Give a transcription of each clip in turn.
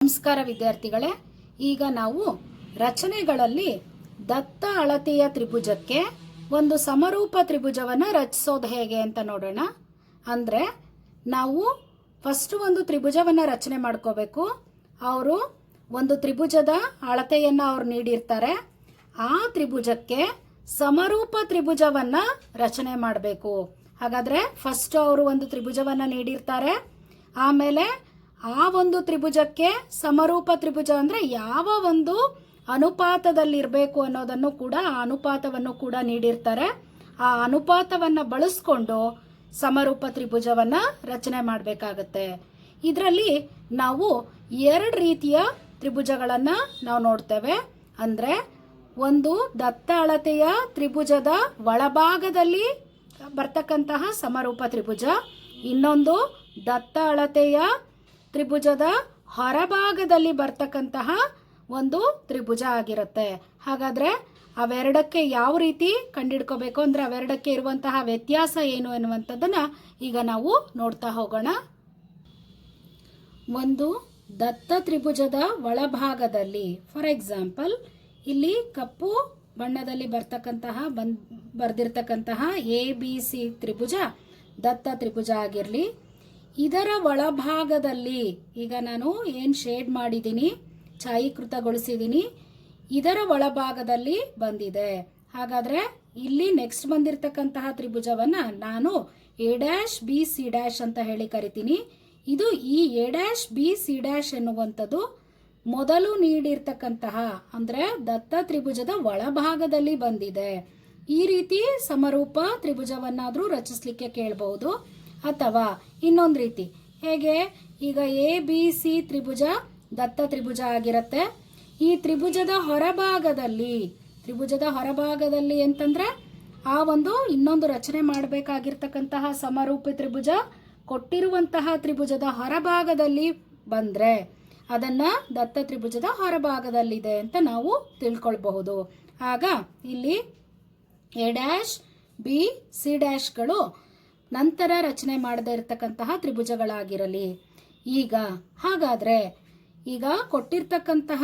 ನಮಸ್ಕಾರ ವಿದ್ಯಾರ್ಥಿಗಳೇ, ಈಗ ನಾವು ರಚನೆಗಳಲ್ಲಿ ದತ್ತ ಅಳತೆಯ ತ್ರಿಭುಜಕ್ಕೆ ಒಂದು ಸಮರೂಪ ತ್ರಿಭುಜವನ್ನು ರಚಿಸೋದು ಹೇಗೆ ಅಂತ ನೋಡೋಣ. ಅಂದರೆ ನಾವು ಫಸ್ಟ್ ಒಂದು ತ್ರಿಭುಜವನ್ನು ರಚನೆ ಮಾಡ್ಕೋಬೇಕು. ಅವರು ಒಂದು ತ್ರಿಭುಜದ ಅಳತೆಯನ್ನು ಅವ್ರು ನೀಡಿರ್ತಾರೆ. ಆ ತ್ರಿಭುಜಕ್ಕೆ ಸಮರೂಪ ತ್ರಿಭುಜವನ್ನು ರಚನೆ ಮಾಡಬೇಕು. ಹಾಗಾದರೆ ಫಸ್ಟ್ ಅವರು ಒಂದು ತ್ರಿಭುಜವನ್ನು ನೀಡಿರ್ತಾರೆ. ಆಮೇಲೆ ಆ ಒಂದು ತ್ರಿಭುಜಕ್ಕೆ ಸಮರೂಪ ತ್ರಿಭುಜ ಅಂದರೆ ಯಾವ ಒಂದು ಅನುಪಾತದಲ್ಲಿರಬೇಕು ಅನ್ನೋದನ್ನು ಕೂಡ ಆ ಅನುಪಾತವನ್ನು ಕೂಡ ನೀಡಿರ್ತಾರೆ. ಆ ಅನುಪಾತವನ್ನು ಬಳಸ್ಕೊಂಡು ಸಮರೂಪ ತ್ರಿಭುಜವನ್ನು ರಚನೆ ಮಾಡಬೇಕಾಗತ್ತೆ. ಇದರಲ್ಲಿ ನಾವು ಎರಡು ರೀತಿಯ ತ್ರಿಭುಜಗಳನ್ನು ನಾವು ನೋಡ್ತೇವೆ. ಅಂದರೆ ಒಂದು ದತ್ತ ಅಳತೆಯ ತ್ರಿಭುಜದ ಒಳಭಾಗದಲ್ಲಿ ಬರ್ತಕ್ಕಂತಹ ಸಮರೂಪ ತ್ರಿಭುಜ, ಇನ್ನೊಂದು ದತ್ತ ಅಳತೆಯ ತ್ರಿಭುಜದ ಹೊರಭಾಗದಲ್ಲಿ ಬರ್ತಕ್ಕಂತಹ ಒಂದು ತ್ರಿಭುಜ ಆಗಿರುತ್ತೆ. ಹಾಗಾದರೆ ಅವೆರಡಕ್ಕೆ ಯಾವ ರೀತಿ ಕಂಡುಹಿಡ್ಕೋಬೇಕು ಅಂದರೆ ಅವೆರಡಕ್ಕೆ ಇರುವಂತಹ ವ್ಯತ್ಯಾಸ ಏನು ಎನ್ನುವಂಥದ್ದನ್ನು ಈಗ ನಾವು ನೋಡ್ತಾ ಹೋಗೋಣ. ಒಂದು ದತ್ತ ತ್ರಿಭುಜದ ಒಳಭಾಗದಲ್ಲಿ, ಫಾರ್ ಎಕ್ಸಾಂಪಲ್ ಇಲ್ಲಿ ಕಪ್ಪು ಬಣ್ಣದಲ್ಲಿ ಬರ್ದಿರ್ತಕ್ಕಂತಹ ABC ತ್ರಿಭುಜ ದತ್ತ ತ್ರಿಭುಜ ಆಗಿರಲಿ. ಇದರ ಒಳಭಾಗದಲ್ಲಿ ಈಗ ನಾನು ಏನು ಶೇಡ್ ಮಾಡಿದ್ದೀನಿ, ಛಾಯೀಕೃತಗೊಳಿಸಿದ್ದೀನಿ, ಇದರ ಒಳಭಾಗದಲ್ಲಿ ಬಂದಿದೆ. ಹಾಗಾದರೆ ಇಲ್ಲಿ ನೆಕ್ಸ್ಟ್ ಬಂದಿರತಕ್ಕಂತಹ ತ್ರಿಭುಜವನ್ನು ನಾನು A', B', C' ಅಂತ ಹೇಳಿ ಕರಿತೀನಿ. ಇದು ಈ A', B', C' ಎನ್ನುವಂಥದ್ದು ಮೊದಲು ನೀಡಿರ್ತಕ್ಕಂತಹ ಅಂದರೆ ದತ್ತ ತ್ರಿಭುಜದ ಒಳಭಾಗದಲ್ಲಿ ಬಂದಿದೆ. ಈ ರೀತಿ ಸಮರೂಪ ತ್ರಿಭುಜವನ್ನಾದರೂ ರಚಿಸಲಿಕ್ಕೆ ಕೇಳಬಹುದು. ಅಥವಾ ಇನ್ನೊಂದು ರೀತಿ ಹೇಗೆ, ಈಗ ABC ತ್ರಿಭುಜ ದತ್ತ ತ್ರಿಭುಜ ಆಗಿರುತ್ತೆ. ಈ ತ್ರಿಭುಜದ ಹೊರಭಾಗದಲ್ಲಿ ಅಂತಂದ್ರೆ ಆ ಒಂದು ಇನ್ನೊಂದು ರಚನೆ ಮಾಡಬೇಕಾಗಿರ್ತಕ್ಕಂತಹ ಸಮರೂಪಿ ತ್ರಿಭುಜ ಕೊಟ್ಟಿರುವಂತಹ ತ್ರಿಭುಜದ ಹೊರಭಾಗದಲ್ಲಿ ಬಂದ್ರೆ ಅದನ್ನ ದತ್ತ ತ್ರಿಭುಜದ ಹೊರಭಾಗದಲ್ಲಿದೆ ಅಂತ ನಾವು ತಿಳ್ಕೊಳ್ಬಹುದು. ಆಗ ಇಲ್ಲಿ A', B', C'ಗಳು ನಂತರ ರಚನೆ ಮಾಡದೇ ಇರತಕ್ಕಂತಹ ತ್ರಿಭುಜಗಳಾಗಿರಲಿ. ಈಗ ಕೊಟ್ಟಿರ್ತಕ್ಕಂತಹ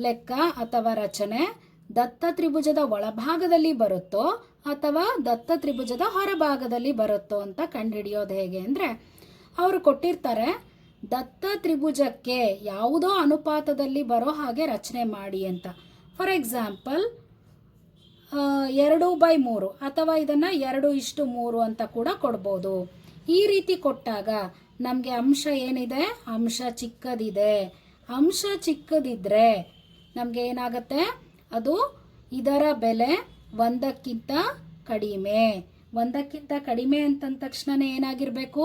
ಲೆಕ್ಕ ಅಥವಾ ರಚನೆ ದತ್ತ ತ್ರಿಭುಜದ ಒಳಭಾಗದಲ್ಲಿ ಬರುತ್ತೋ ಅಥವಾ ದತ್ತ ತ್ರಿಭುಜದ ಹೊರಭಾಗದಲ್ಲಿ ಬರುತ್ತೋ ಅಂತ ಕಂಡುಹಿಡಿಯೋದು ಹೇಗೆ ಅಂದರೆ, ಅವರು ಕೊಟ್ಟಿರ್ತಾರೆ ದತ್ತ ತ್ರಿಭುಜಕ್ಕೆ ಯಾವುದೋ ಅನುಪಾತದಲ್ಲಿ ಬರೋ ಹಾಗೆ ರಚನೆ ಮಾಡಿ ಅಂತ. ಫಾರ್ ಎಕ್ಸಾಂಪಲ್ 2/3 ಅಥವಾ ಇದನ್ನು 2:3 ಅಂತ ಕೂಡ ಕೊಡ್ಬೋದು. ಈ ರೀತಿ ಕೊಟ್ಟಾಗ ನಮಗೆ ಅಂಶ ಏನಿದೆ, ಅಂಶ ಚಿಕ್ಕದಿದೆ. ಅಂಶ ಚಿಕ್ಕದಿದ್ರೆ ನಮಗೆ ಏನಾಗುತ್ತೆ, ಅದು ಇದರ ಬೆಲೆ 1ಕ್ಕಿಂತ ಕಡಿಮೆ. 1ಕ್ಕಿಂತ ಕಡಿಮೆ ಅಂತಂದ ತಕ್ಷಣ ಏನಾಗಿರಬೇಕು,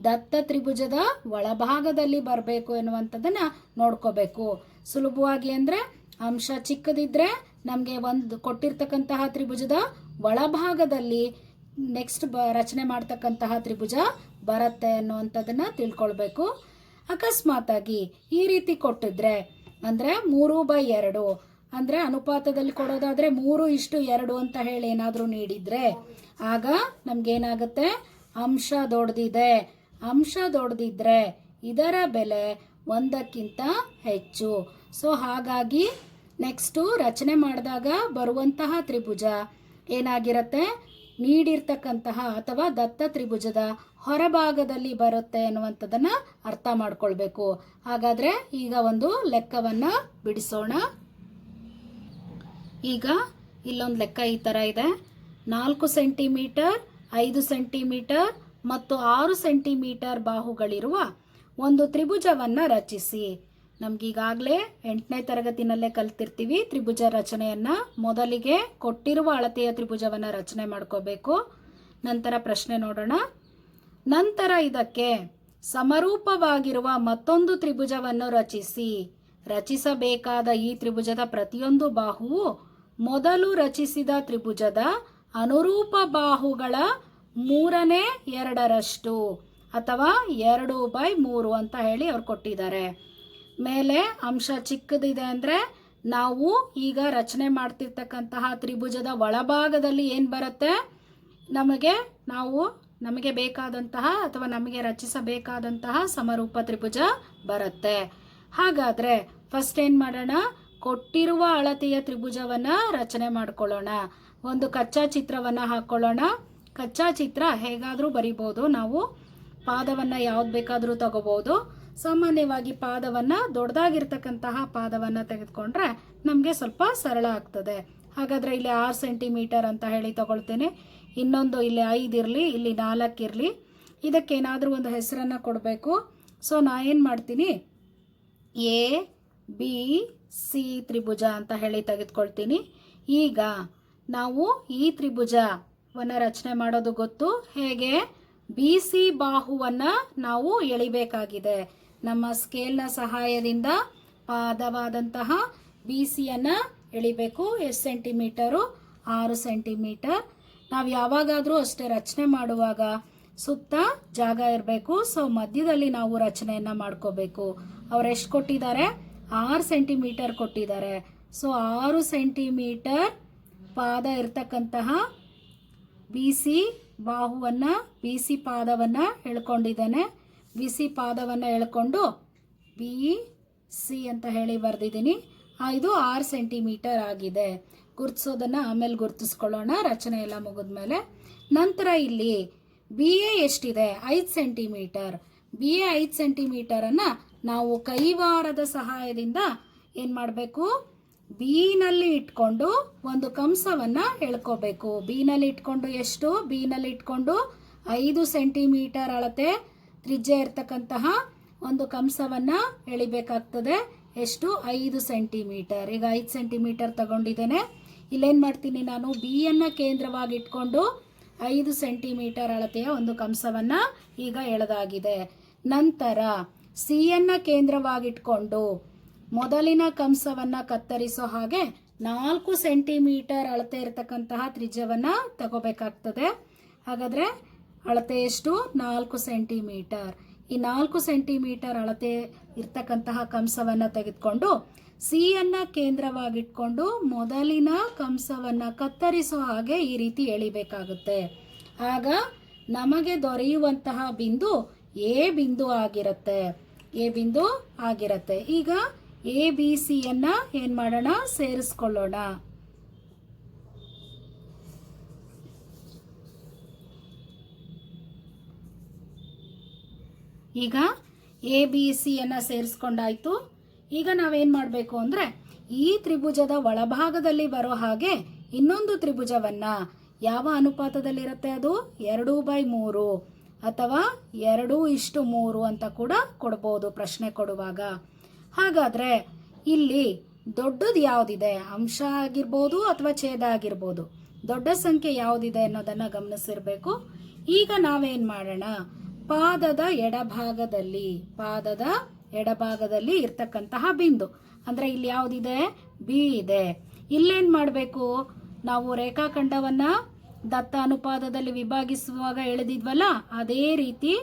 ದತ್ತ ತ್ರಿಭುಜದ ಒಳಭಾಗದಲ್ಲಿ ಬರಬೇಕು ಎನ್ನುವಂಥದ್ದನ್ನು ನೋಡ್ಕೋಬೇಕು. ಸುಲಭವಾಗಿ ಅಂದರೆ ಅಂಶ ಚಿಕ್ಕದಿದ್ರೆ ನಮಗೆ ಒಂದು ಕೊಟ್ಟಿರ್ತಕ್ಕಂತಹ ತ್ರಿಭುಜದ ಒಳಭಾಗದಲ್ಲಿ ನೆಕ್ಸ್ಟ್ ರಚನೆ ಮಾಡ್ತಕ್ಕಂತಹ ತ್ರಿಭುಜ ಬರುತ್ತೆ ಅನ್ನುವಂಥದ್ದನ್ನು ತಿಳ್ಕೊಳ್ಬೇಕು. ಅಕಸ್ಮಾತಾಗಿ ಈ ರೀತಿ ಕೊಟ್ಟಿದ್ರೆ ಅಂದರೆ 3/2 ಅಂದರೆ ಅನುಪಾತದಲ್ಲಿ ಕೊಡೋದಾದರೆ 3:2 ಅಂತ ಹೇಳಿ ಏನಾದರೂ ನೀಡಿದರೆ ಆಗ ನಮಗೇನಾಗುತ್ತೆ, ಅಂಶ ದೊಡ್ಡದಿದ್ರೆ ಇದರ ಬೆಲೆ 1ಕ್ಕಿಂತ ಹೆಚ್ಚು. ಸೊ ಹಾಗಾಗಿ ನೆಕ್ಸ್ಟು ರಚನೆ ಮಾಡಿದಾಗ ಬರುವಂತಹ ತ್ರಿಭುಜ ಏನಾಗಿರುತ್ತೆ, ನೀಡಿರ್ತಕ್ಕಂತಹ ಅಥವಾ ದತ್ತ ತ್ರಿಭುಜದ ಹೊರಭಾಗದಲ್ಲಿ ಬರುತ್ತೆ ಅನ್ನುವಂಥದ್ದನ್ನು ಅರ್ಥ ಮಾಡ್ಕೊಳ್ಬೇಕು. ಹಾಗಾದರೆ ಈಗ ಒಂದು ಲೆಕ್ಕವನ್ನು ಬಿಡಿಸೋಣ. ಈಗ ಇಲ್ಲೊಂದು ಲೆಕ್ಕ ಈ ಥರ ಇದೆ. 4 ಸೆಂಟಿಮೀಟರ್, 5 ಸೆಂಟಿಮೀಟರ್ ಮತ್ತು 6 ಸೆಂಟಿಮೀಟರ್ ಬಾಹುಗಳಿರುವ ಒಂದು ತ್ರಿಭುಜವನ್ನು ರಚಿಸಿ. ನಮಗೀಗಾಗಲೇ 8ನೇ ತರಗತಿನಲ್ಲೇ ಕಲ್ತಿರ್ತೀವಿ ತ್ರಿಭುಜ ರಚನೆಯನ್ನು. ಮೊದಲಿಗೆ ಕೊಟ್ಟಿರುವ ಅಳತೆಯ ತ್ರಿಭುಜವನ್ನು ರಚನೆ ಮಾಡ್ಕೋಬೇಕು. ನಂತರ ಪ್ರಶ್ನೆ ನೋಡೋಣ. ನಂತರ ಇದಕ್ಕೆ ಸಮರೂಪವಾಗಿರುವ ಮತ್ತೊಂದು ತ್ರಿಭುಜವನ್ನು ರಚಿಸಬೇಕಾದ ಈ ತ್ರಿಭುಜದ ಪ್ರತಿಯೊಂದು ಬಾಹುವು ಮೊದಲು ರಚಿಸಿದ ತ್ರಿಭುಜದ ಅನುರೂಪ ಬಾಹುಗಳ 2/3 ಅಥವಾ 2/3 ಅಂತ ಹೇಳಿ ಅವ್ರು ಕೊಟ್ಟಿದ್ದಾರೆ. ಮೇಲೆ ಅಂಶ ಚಿಕ್ಕದಿದೆ ಅಂದರೆ ನಾವು ಈಗ ರಚನೆ ಮಾಡ್ತಿರ್ತಕ್ಕಂತಹ ತ್ರಿಭುಜದ ಒಳಭಾಗದಲ್ಲಿ ಏನು ಬರುತ್ತೆ, ನಮಗೆ ಬೇಕಾದಂತಹ ಅಥವಾ ನಮಗೆ ರಚಿಸಬೇಕಾದಂತಹ ಸಮರೂಪ ತ್ರಿಭುಜ ಬರುತ್ತೆ. ಹಾಗಾದರೆ ಫಸ್ಟ್ ಏನು ಮಾಡೋಣ, ಕೊಟ್ಟಿರುವ ಅಳತೆಯ ತ್ರಿಭುಜವನ್ನು ರಚನೆ ಮಾಡ್ಕೊಳ್ಳೋಣ. ಒಂದು ಕಚ್ಚಾ ಚಿತ್ರವನ್ನು ಹಾಕ್ಕೊಳ್ಳೋಣ. ಕಚ್ಚಾ ಚಿತ್ರ ಹೇಗಾದರೂ ಬರಿಬೋದು. ನಾವು ಪಾದವನ್ನು ಯಾವ್ದು ಬೇಕಾದರೂ ತಗೋಬೋದು. ಸಾಮಾನ್ಯವಾಗಿ ಪಾದವನ್ನು ದೊಡ್ಡದಾಗಿರ್ತಕ್ಕಂತಹ ಪಾದವನ್ನು ತೆಗೆದುಕೊಂಡ್ರೆ ನಮಗೆ ಸ್ವಲ್ಪ ಸರಳ ಆಗ್ತದೆ. ಹಾಗಾದರೆ ಇಲ್ಲಿ 6 ಸೆಂಟಿಮೀಟರ್ ಅಂತ ಹೇಳಿ ತಗೊಳ್ತೇನೆ. ಇನ್ನೊಂದು ಇಲ್ಲಿ 5 ಇರಲಿ, ಇಲ್ಲಿ 4 ಇರಲಿ. ಇದಕ್ಕೇನಾದರೂ ಒಂದು ಹೆಸರನ್ನು ಕೊಡಬೇಕು. ಸೊ ನಾ ಏನು ಮಾಡ್ತೀನಿ, ಎ ಬಿ ಸಿ ತ್ರಿಭುಜ ಅಂತ ಹೇಳಿ ತೆಗೆದುಕೊಳ್ತೀನಿ. ಈಗ ನಾವು ಈ ತ್ರಿಭುಜವನ್ನು ರಚನೆ ಮಾಡೋದು ಗೊತ್ತು. ಹೇಗೆ, ಬಿ ಸಿ ಬಾಹುವನ್ನು ನಾವು ಎಳಿಬೇಕಾಗಿದೆ. ನಮ್ಮ ಸ್ಕೇಲ್ನ ಸಹಾಯದಿಂದ ಪಾದವಾದಂತಹ ಬಿ ಸಿಯನ್ನು ಎಳಿಬೇಕು. ಎಷ್ಟು ಸೆಂಟಿಮೀಟರು? 6 ಸೆಂಟಿಮೀಟರ್. ನಾವು ಯಾವಾಗಾದರೂ ಅಷ್ಟೇ ರಚನೆ ಮಾಡುವಾಗ ಸುತ್ತ ಜಾಗ ಇರಬೇಕು. ಸೊ ಮಧ್ಯದಲ್ಲಿ ನಾವು ರಚನೆಯನ್ನು ಮಾಡ್ಕೋಬೇಕು. ಅವ್ರು ಎಷ್ಟು ಕೊಟ್ಟಿದ್ದಾರೆ? 6 ಸೆಂಟಿಮೀಟರ್ ಕೊಟ್ಟಿದ್ದಾರೆ. ಸೊ 6 ಸೆಂಟಿಮೀಟರ್ ಪಾದ ಇರ್ತಕ್ಕಂತಹ ಬಿ ಸಿ ಬಾಹುವನ್ನು, ಬಿ ಸಿ ಪಾದವನ್ನು ಎಳ್ಕೊಂಡಿದ್ದೇನೆ. ಬಿ ಸಿ ಪಾದವನ್ನು ಎಳ್ಕೊಂಡು ಬಿ ಸಿ ಅಂತ ಹೇಳಿ ಬರೆದಿದ್ದೀನಿ. ಇದು 6 ಸೆಂಟಿಮೀಟರ್ ಆಗಿದೆ. ಗುರ್ತಿಸೋದನ್ನು ಆಮೇಲೆ ಗುರ್ತಿಸ್ಕೊಳ್ಳೋಣ ರಚನೆ ಎಲ್ಲ ಮುಗಿದ ಮೇಲೆ. ನಂತರ ಇಲ್ಲಿ ಬಿ ಎ ಎಷ್ಟಿದೆ? 5 ಸೆಂಟಿಮೀಟರ್. ಬಿ ಎ 5 ಸೆಂಟಿಮೀಟರನ್ನು ನಾವು ಕೈವಾರದ ಸಹಾಯದಿಂದ ಏನು ಮಾಡಬೇಕು, ಬಿನಲ್ಲಿ ಇಟ್ಕೊಂಡು ಒಂದು ಕಂಸವನ್ನು ಎಳ್ಕೋಬೇಕು. ಬಿನಲ್ಲಿ ಇಟ್ಕೊಂಡು ಎಷ್ಟು? ಬಿನಲ್ಲಿ ಇಟ್ಕೊಂಡು 5 ಸೆಂಟಿಮೀಟರ್ ಅಳತೆ ತ್ರಿಜ್ಯ ಇರ್ತಕ್ಕಂತಹ ಒಂದು ಕಂಸವನ್ನು ಎಳಿಬೇಕಾಗ್ತದೆ. ಎಷ್ಟು? 5 ಸೆಂಟಿಮೀಟರ್. ಈಗ 5 ಸೆಂಟಿಮೀಟರ್ ತಗೊಂಡಿದ್ದೇನೆ. ಇಲ್ಲೇನು ಮಾಡ್ತೀನಿ ನಾನು, ಬಿಯನ್ನು ಕೇಂದ್ರವಾಗಿ ಇಟ್ಕೊಂಡು 5 ಸೆಂಟಿಮೀಟರ್ ಅಳತೆಯ ಒಂದು ಕಂಸವನ್ನು ಈಗ ಎಳೆದಾಗಿದೆ. ನಂತರ ಸಿಯನ್ನು ಕೇಂದ್ರವಾಗಿಟ್ಕೊಂಡು ಮೊದಲಿನ ಕಂಸವನ್ನು ಕತ್ತರಿಸೋ ಹಾಗೆ 4 ಸೆಂಟಿಮೀಟರ್ ಅಳತೆ ಇರತಕ್ಕಂತಹ ತ್ರಿಜ್ಯವನ್ನು ತಗೋಬೇಕಾಗ್ತದೆ. ಹಾಗಾದರೆ ಅಳತೆ ಎಷ್ಟು? 4 ಸೆಂಟಿಮೀಟರ್. ಈ 4 ಸೆಂಟಿಮೀಟರ್ ಅಳತೆ ಇರ್ತಕ್ಕಂತಹ ಕಂಸವನ್ನು ತೆಗೆದುಕೊಂಡು ಸಿಯನ್ನು ಕೇಂದ್ರವಾಗಿಟ್ಕೊಂಡು ಮೊದಲಿನ ಕಂಸವನ್ನು ಕತ್ತರಿಸೋ ಹಾಗೆ ಈ ರೀತಿ ಎಳಿಬೇಕಾಗುತ್ತೆ. ಆಗ ನಮಗೆ ದೊರೆಯುವಂತಹ ಬಿಂದು ಎ ಬಿಂದು ಆಗಿರುತ್ತೆ. ಎ ಬಿಂದು ಆಗಿರುತ್ತೆ. ಈಗ ಎ ಬಿ ಸಿಯನ್ನು ಏನು ಮಾಡೋಣ, ಸೇರಿಸ್ಕೊಳ್ಳೋಣ. ಈಗ ಎ ಬಿ ಸಿಯನ್ನು ಸೇರಿಸ್ಕೊಂಡಾಯ್ತು. ಈಗ ನಾವೇನು ಮಾಡಬೇಕು ಅಂದರೆ, ಈ ತ್ರಿಭುಜದ ಒಳಭಾಗದಲ್ಲಿ ಬರೋ ಹಾಗೆ ಇನ್ನೊಂದು ತ್ರಿಭುಜವನ್ನು ಯಾವ ಅನುಪಾತದಲ್ಲಿರುತ್ತೆ? ಅದು 2/3 ಅಥವಾ 2:3 ಅಂತ ಕೂಡ ಕೊಡ್ಬೋದು ಪ್ರಶ್ನೆ ಕೊಡುವಾಗ. ಹಾಗಾದರೆ ಇಲ್ಲಿ ದೊಡ್ಡದು ಯಾವುದಿದೆ? ಅಂಶ ಆಗಿರ್ಬೋದು ಅಥವಾ ಛೇದ ಆಗಿರ್ಬೋದು. ದೊಡ್ಡ ಸಂಖ್ಯೆ ಯಾವುದಿದೆ ಅನ್ನೋದನ್ನು ಗಮನಿಸಿರಬೇಕು. ಈಗ ನಾವೇನು ಮಾಡೋಣ, ಪಾದದ ಎಡಭಾಗದಲ್ಲಿ ಇರ್ತಕ್ಕಂತಹ ಬಿಂದು ಅಂದರೆ ಇಲ್ಲಿ ಯಾವುದಿದೆ? ಬಿ ಇದೆ. ಇಲ್ಲೇನು ಮಾಡಬೇಕು, ನಾವು ರೇಖಾಖಂಡವನ್ನು ದತ್ತ ಅನುಪಾತದಲ್ಲಿ ವಿಭಾಗಿಸುವಾಗ ಎಳೆದಿದ್ವಲ್ಲ, ಅದೇ ರೀತಿ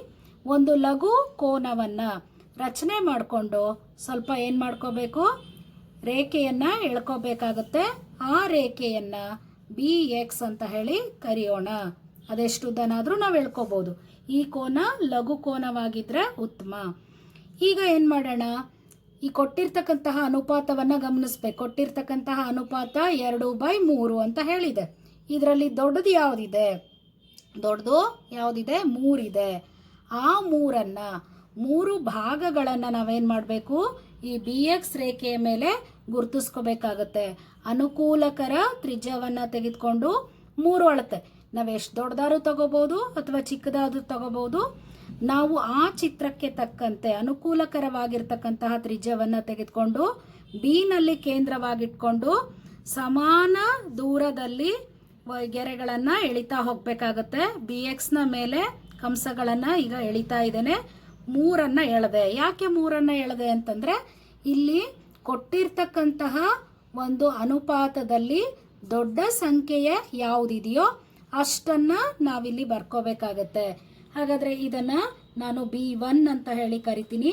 ಒಂದು ಲಘು ಕೋನವನ್ನು ರಚನೆ ಮಾಡಿಕೊಂಡು ಸ್ವಲ್ಪ ಏನು ಮಾಡ್ಕೋಬೇಕು, ರೇಖೆಯನ್ನು ಎಳ್ಕೋಬೇಕಾಗುತ್ತೆ. ಆ ರೇಖೆಯನ್ನು ಬಿ ಎಕ್ಸ್ ಅಂತ ಹೇಳಿ ಕರೆಯೋಣ. ಅದೆಷ್ಟು ಉದ್ದನಾದರೂ ನಾವು ಎಳ್ಕೋಬೋದು. ಈ ಕೋನ ಲಘು ಕೋನವಾಗಿದ್ದರೆ ಉತ್ತಮ. ಈಗ ಏನು ಮಾಡೋಣ, ಈ ಕೊಟ್ಟಿರ್ತಕ್ಕಂತಹ ಅನುಪಾತವನ್ನು ಗಮನಿಸ್ಬೇಕು. ಕೊಟ್ಟಿರ್ತಕ್ಕಂತಹ ಅನುಪಾತ 2/3 ಅಂತ ಹೇಳಿದೆ. ಇದರಲ್ಲಿ ದೊಡ್ಡದು ಯಾವುದಿದೆ? ದೊಡ್ಡದು ಯಾವುದಿದೆ? 3 ಇದೆ. ಆ 3 ಭಾಗಗಳನ್ನು ನಾವೇನು ಮಾಡಬೇಕು, ಈ ಬಿ ಎಕ್ಸ್ ರೇಖೆಯ ಮೇಲೆ ಗುರುತಿಸ್ಕೋಬೇಕಾಗತ್ತೆ. ಅನುಕೂಲಕರ ತ್ರಿಜ್ಯವನ್ನು ತೆಗೆದುಕೊಂಡು 3 ಅಳತೆ. ನಾವು ಎಷ್ಟು ದೊಡ್ಡದಾದ್ರೂ ತಗೋಬೋದು ಅಥವಾ ಚಿಕ್ಕದಾದ್ರೂ ತಗೋಬೋದು. ನಾವು ಆ ಚಿತ್ರಕ್ಕೆ ತಕ್ಕಂತೆ ಅನುಕೂಲಕರವಾಗಿರ್ತಕ್ಕಂತಹ ತ್ರಿಜ್ಯವನ್ನು ತೆಗೆದುಕೊಂಡು ಬಿನಲ್ಲಿ ಕೇಂದ್ರವಾಗಿಟ್ಕೊಂಡು ಸಮಾನ ದೂರದಲ್ಲಿ ಗೆರೆಗಳನ್ನು ಎಳಿತಾ ಹೋಗಬೇಕಾಗತ್ತೆ. ಬಿ ಎಕ್ಸ್ನ ಮೇಲೆ ಕಂಸಗಳನ್ನು ಈಗ ಎಳಿತಾ ಇದ್ದೇನೆ. 3 ಎಳೆದೆ. ಯಾಕೆ 3 ಎಳೆದೆ ಅಂತಂದರೆ, ಇಲ್ಲಿ ಕೊಟ್ಟಿರ್ತಕ್ಕಂತಹ ಒಂದು ಅನುಪಾತದಲ್ಲಿ ದೊಡ್ಡ ಸಂಖ್ಯೆಯ ಯಾವುದಿದೆಯೋ ಅಷ್ಟನ್ನು ನಾವಿಲ್ಲಿ ಬರ್ಕೋಬೇಕಾಗತ್ತೆ. ಹಾಗಾದರೆ ಇದನ್ನು ನಾನು B1 ಅಂತ ಹೇಳಿ ಕರಿತೀನಿ,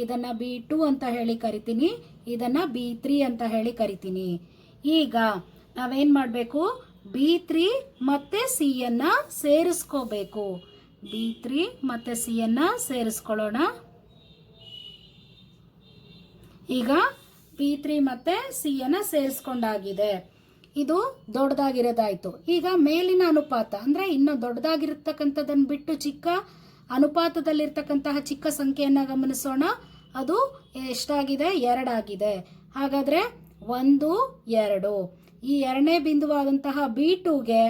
ಇದನ್ನು B2 ಅಂತ ಹೇಳಿ ಕರಿತೀನಿ, ಇದನ್ನು B3 ಅಂತ ಹೇಳಿ ಕರಿತೀನಿ. ಈಗ ನಾವೇನು ಮಾಡಬೇಕು, B3 ಮತ್ತು ಸಿಯನ್ನು ಸೇರಿಸ್ಕೋಬೇಕು. B3 ಮತ್ತು ಸಿಯನ್ನು ಸೇರಿಸ್ಕೊಳ್ಳೋಣ. ಈಗ P3 ಮತ್ತು Cಯನ್ನು ಸೇರಿಸ್ಕೊಂಡಾಗಿದೆ. ಇದು ದೊಡ್ಡದಾಗಿರೋದಾಯಿತು. ಈಗ ಮೇಲಿನ ಅನುಪಾತ ಅಂದರೆ ಇನ್ನು ದೊಡ್ಡದಾಗಿರ್ತಕ್ಕಂಥದ್ದನ್ನು ಬಿಟ್ಟು ಚಿಕ್ಕ ಅನುಪಾತದಲ್ಲಿರ್ತಕ್ಕಂತಹ ಚಿಕ್ಕ ಸಂಖ್ಯೆಯನ್ನು ಗಮನಿಸೋಣ. ಅದು ಎಷ್ಟಾಗಿದೆ? 2 ಆಗಿದೆ. ಹಾಗಾದರೆ 1 2. ಈ ಎರಡನೇ ಬಿಂದುವಾದಂತಹ B2ಗೆ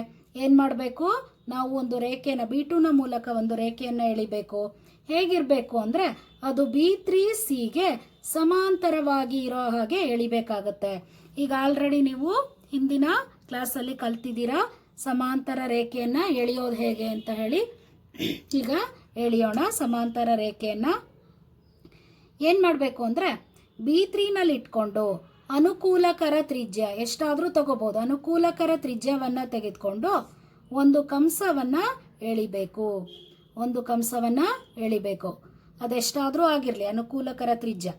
ಏನು ಮಾಡಬೇಕು? ನಾವು ಒಂದು ರೇಖೆಯನ್ನು B2ನ ಮೂಲಕ ಒಂದು ರೇಖೆಯನ್ನು ಎಳಿಬೇಕು. ಹೇಗಿರಬೇಕು ಅಂದರೆ ಅದು B3Cಗೆ ಸಮಾಂತರವಾಗಿ ಇರೋ ಹಾಗೆ ಎಳಿಬೇಕಾಗತ್ತೆ. ಈಗ ಆಲ್ರೆಡಿ ನೀವು ಹಿಂದಿನ ಕ್ಲಾಸಲ್ಲಿ ಕಲ್ತಿದ್ದೀರಾ ಸಮಾಂತರ ರೇಖೆಯನ್ನು ಎಳೆಯೋದು ಹೇಗೆ ಅಂತ ಹೇಳಿ. ಈಗ ಎಳೆಯೋಣ ಸಮಾಂತರ ರೇಖೆಯನ್ನು. ಏನು ಮಾಡಬೇಕು ಅಂದರೆ B3ನಲ್ಲಿ ಇಟ್ಕೊಂಡು ಅನುಕೂಲಕರ ತ್ರಿಜ್ಯ ಎಷ್ಟಾದರೂ ತಗೋಬೋದು. ಅನುಕೂಲಕರ ತ್ರಿಜ್ಯವನ್ನು ತೆಗೆದುಕೊಂಡು ಒಂದು ಕಂಸವನ್ನು ಎಳಿಬೇಕು. ಅದೆಷ್ಟಾದರೂ ಆಗಿರಲಿ ಅನುಕೂಲಕರ ತ್ರಿಜ್ಯ.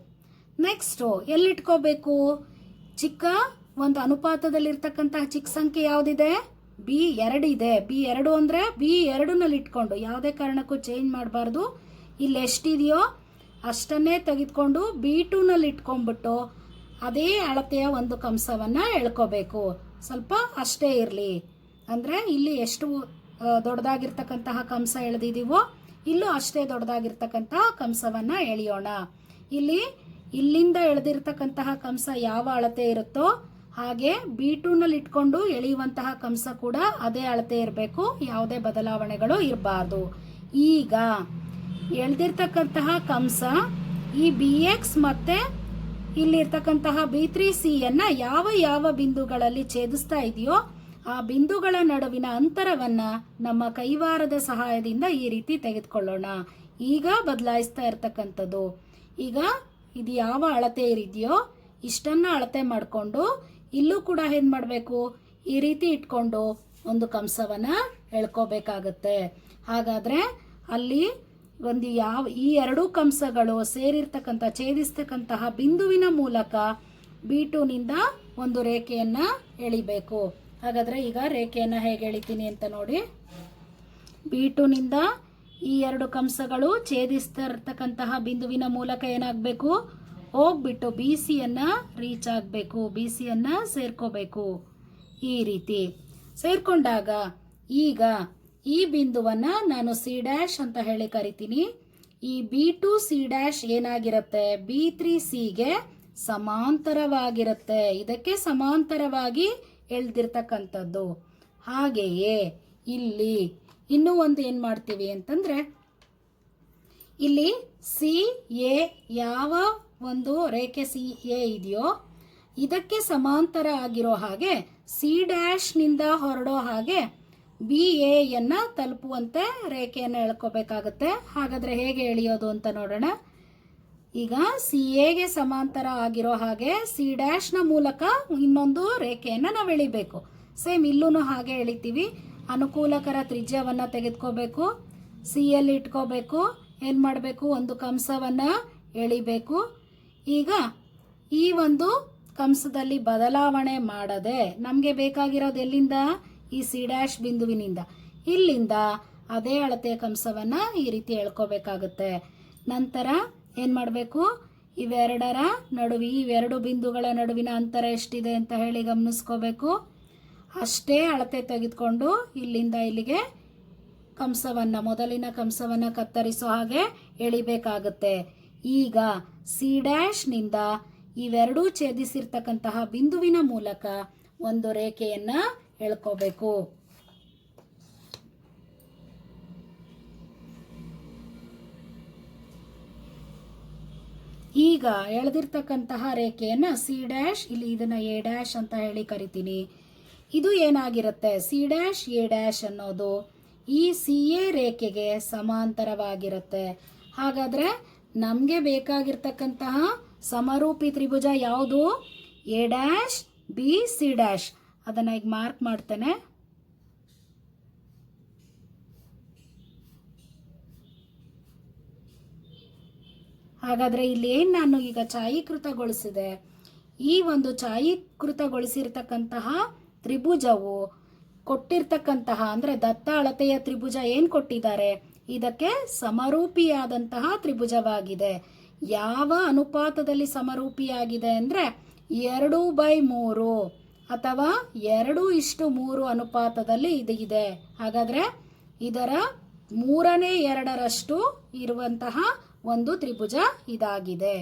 ನೆಕ್ಸ್ಟು ಎಲ್ಲಿಟ್ಕೋಬೇಕು? ಚಿಕ್ಕ ಒಂದು ಅನುಪಾತದಲ್ಲಿರ್ತಕ್ಕಂತಹ ಚಿಕ್ಕ ಸಂಖ್ಯೆ ಯಾವುದಿದೆ? B2 ಇದೆ. B2 ಅಂದರೆ B2ನಲ್ಲಿ ಇಟ್ಕೊಂಡು ಯಾವುದೇ ಕಾರಣಕ್ಕೂ ಚೇಂಜ್ ಮಾಡಬಾರ್ದು. ಇಲ್ಲಿ ಎಷ್ಟಿದೆಯೋ ಅಷ್ಟನ್ನೇ ತೆಗೆದುಕೊಂಡು B2ನಲ್ಲಿ ಇಟ್ಕೊಂಡ್ಬಿಟ್ಟು ಅದೇ ಅಳತೆಯ ಒಂದು ಕಂಸವನ್ನು ಎಳ್ಕೋಬೇಕು. ಸ್ವಲ್ಪ ಅಷ್ಟೇ ಇರಲಿ. ಅಂದರೆ ಇಲ್ಲಿ ಎಷ್ಟು ದೊಡ್ಡದಾಗಿರ್ತಕ್ಕಂತಹ ಕಂಸ ಎಳೆದಿದ್ದೀವೋ ಇಲ್ಲೂ ಅಷ್ಟೇ ದೊಡ್ಡದಾಗಿರ್ತಕ್ಕಂತಹ ಕಂಸವನ್ನು ಎಳೆಯೋಣ. ಇಲ್ಲಿಂದ ಎಳೆದಿರ್ತಕ್ಕಂತಹ ಕಂಸ ಯಾವ ಅಳತೆ ಇರುತ್ತೋ ಹಾಗೆ B2ನಲ್ಲಿ ಇಟ್ಕೊಂಡು ಎಳೆಯುವಂತಹ ಕಂಸ ಕೂಡ ಅದೇ ಅಳತೆ ಇರಬೇಕು. ಯಾವುದೇ ಬದಲಾವಣೆಗಳು ಇರಬಾರ್ದು. ಈಗ ಎಳೆದಿರ್ತಕ್ಕಂತಹ ಕಂಸ ಈ BX ಮತ್ತು ಇಲ್ಲಿರ್ತಕ್ಕಂತಹ B3Cಯನ್ನು ಯಾವ ಬಿಂದುಗಳಲ್ಲಿ ಛೇದಿಸ್ತಾ ಇದೆಯೋ ಆ ಬಿಂದುಗಳ ನಡುವಿನ ಅಂತರವನ್ನು ನಮ್ಮ ಕೈವಾರದ ಸಹಾಯದಿಂದ ಈ ರೀತಿ ತೆಗೆದುಕೊಳ್ಳೋಣ. ಈಗ ಬದಲಾಯಿಸ್ತಾ ಇರ್ತಕ್ಕಂಥದ್ದು. ಈಗ ಇದು ಯಾವ ಅಳತೆ ಇದೆಯೋ ಇಷ್ಟನ್ನು ಅಳತೆ ಮಾಡಿಕೊಂಡು ಇಲ್ಲೂ ಕೂಡ ಏನು ಮಾಡಬೇಕು? ಈ ರೀತಿ ಇಟ್ಕೊಂಡು ಒಂದು ಕಂಸವನ್ನು ಎಳ್ಕೋಬೇಕಾಗತ್ತೆ. ಹಾಗಾದರೆ ಅಲ್ಲಿ ಈ ಎರಡೂ ಕಂಸಗಳು ಛೇದಿಸ್ತಕ್ಕಂತಹ ಬಿಂದುವಿನ ಮೂಲಕ B2ನಿಂದ ಒಂದು ರೇಖೆಯನ್ನು ಎಳಿಬೇಕು. ಹಾಗಾದರೆ ಈಗ ರೇಖೆಯನ್ನು ಹೇಗೆ ಎಳಿತೀನಿ ಅಂತ ನೋಡಿ. B2ನಿಂದ ಈ ಎರಡು ಕಂಸಗಳು ಛೇದಿಸ್ತಿರ್ತಕ್ಕಂತಹ ಬಿಂದುವಿನ ಮೂಲಕ ಏನಾಗಬೇಕು? ಹೋಗ್ಬಿಟ್ಟು BCಯನ್ನು ರೀಚ್ ಆಗಬೇಕು. BCಯನ್ನು ಸೇರ್ಕೋಬೇಕು. ಈ ರೀತಿ ಸೇರ್ಕೊಂಡಾಗ ಈಗ ಈ ಬಿಂದುವನ್ನು ನಾನು C' ಅಂತ ಹೇಳಿ ಕರಿತೀನಿ. ಈ B2C' ಏನಾಗಿರುತ್ತೆ? B3Cಗೆ ಸಮಾಂತರವಾಗಿರುತ್ತೆ. ಇದಕ್ಕೆ ಸಮಾಂತರವಾಗಿ ಎಳೆದಿರ್ತಕ್ಕಂಥದ್ದು. ಹಾಗೆಯೇ ಇಲ್ಲಿ ಇನ್ನೂ ಒಂದು ಏನು ಮಾಡ್ತೀವಿ ಅಂತಂದರೆ ಇಲ್ಲಿ CA ಯಾವ ಒಂದು ರೇಖೆ CA ಇದೆಯೋ ಇದಕ್ಕೆ ಸಮಾಂತರ ಆಗಿರೋ ಹಾಗೆ C' ಹೊರಡೋ ಹಾಗೆ BAಯನ್ನು ತಲುಪುವಂತೆ ರೇಖೆಯನ್ನು ಎಳ್ಕೋಬೇಕಾಗುತ್ತೆ. ಹಾಗಾದರೆ ಹೇಗೆ ಎಳೆಯೋದು ಅಂತ ನೋಡೋಣ. ಈಗ CAಗೆ ಸಮಾಂತರ ಆಗಿರೋ ಹಾಗೆ C' ಮೂಲಕ ಇನ್ನೊಂದು ರೇಖೆಯನ್ನು ನಾವು ಎಳಿಬೇಕು. ಸೇಮ್ ಇಲ್ಲೂ ಹಾಗೆ ಎಳಿತೀವಿ. ಅನುಕೂಲಕರ ತ್ರಿಜ್ಯವನ್ನು ತೆಗೆದುಕೋಬೇಕು. Cಯಲ್ಲಿ ಇಟ್ಕೋಬೇಕು. ಏನು ಮಾಡಬೇಕು? ಒಂದು ಕಂಸವನ್ನು ಎಳಿಬೇಕು. ಈಗ ಈ ಒಂದು ಕಂಸದಲ್ಲಿ ಬದಲಾವಣೆ ಮಾಡದೆ ನಮಗೆ ಬೇಕಾಗಿರೋದು ಎಲ್ಲಿಂದ? ಈ C' ಬಿಂದುವಿನಿಂದ. ಇಲ್ಲಿಂದ ಅದೇ ಅಳತೆಯ ಕಂಸವನ್ನು ಈ ರೀತಿ ಎಳ್ಕೋಬೇಕಾಗುತ್ತೆ. ನಂತರ ಏನು ಮಾಡಬೇಕು? ಇವೆರಡು ಬಿಂದುಗಳ ನಡುವಿನ ಅಂತರ ಎಷ್ಟಿದೆ ಅಂತ ಹೇಳಿ ಗಮನಿಸ್ಕೋಬೇಕು. ಅಷ್ಟೇ ಅಳತೆ ತೆಗೆದುಕೊಂಡು ಇಲ್ಲಿಂದ ಇಲ್ಲಿಗೆ ಮೊದಲಿನ ಕಂಸವನ್ನು ಕತ್ತರಿಸೋ ಹಾಗೆ ಎಳಿಬೇಕಾಗುತ್ತೆ. ಈಗ C'ನಿಂದ ಇವೆರಡೂ ಛೇದಿಸಿರ್ತಕ್ಕಂತಹ ಬಿಂದುವಿನ ಮೂಲಕ ಒಂದು ರೇಖೆಯನ್ನು ಎಳ್ಕೋಬೇಕು. ಈಗ ಎಳೆದಿರ್ತಕ್ಕಂತಹ ರೇಖೆಯನ್ನು C' ಇಲ್ಲಿ ಇದನ್ನು A' ಅಂತ ಹೇಳಿ ಕರಿತೀನಿ. ಇದು ಏನಾಗಿರುತ್ತೆ? C', A' ಅನ್ನೋದು ಈ CA ರೇಖೆಗೆ ಸಮಾಂತರವಾಗಿರುತ್ತೆ. ಹಾಗಾದರೆ ನಮಗೆ ಬೇಕಾಗಿರ್ತಕ್ಕಂತಹ ಸಮರೂಪಿ ತ್ರಿಭುಜ ಯಾವುದು? A', B, C'. ಅದನ್ನು ಈಗ ಮಾರ್ಕ್ ಮಾಡ್ತೇನೆ. ಹಾಗಾದರೆ ಇಲ್ಲಿ ಏನು ನಾನು ಈಗ ಛಾಯೀಕೃತಗೊಳಿಸಿದೆ, ಈ ಒಂದು ಛಾಯೀಕೃತಗೊಳಿಸಿರ್ತಕ್ಕಂತಹ ತ್ರಿಭುಜವು ಕೊಟ್ಟಿರ್ತಕ್ಕಂತಹ ಅಂದರೆ ದತ್ತ ಅಳತೆಯ ತ್ರಿಭುಜ ಏನು ಕೊಟ್ಟಿದ್ದಾರೆ ಇದಕ್ಕೆ ಸಮರೂಪಿಯಾದಂತಹ ತ್ರಿಭುಜವಾಗಿದೆ. ಯಾವ ಅನುಪಾತದಲ್ಲಿ ಸಮರೂಪಿಯಾಗಿದೆ ಅಂದರೆ 2/3 ಅಥವಾ 2:3 ಅನುಪಾತದಲ್ಲಿ ಇದು ಇದೆ. ಹಾಗಾದರೆ ಇದರ 3/2 ಇರುವಂತಹ ಒಂದು ತ್ರಿಭುಜ ಇದಾಗಿದೆ.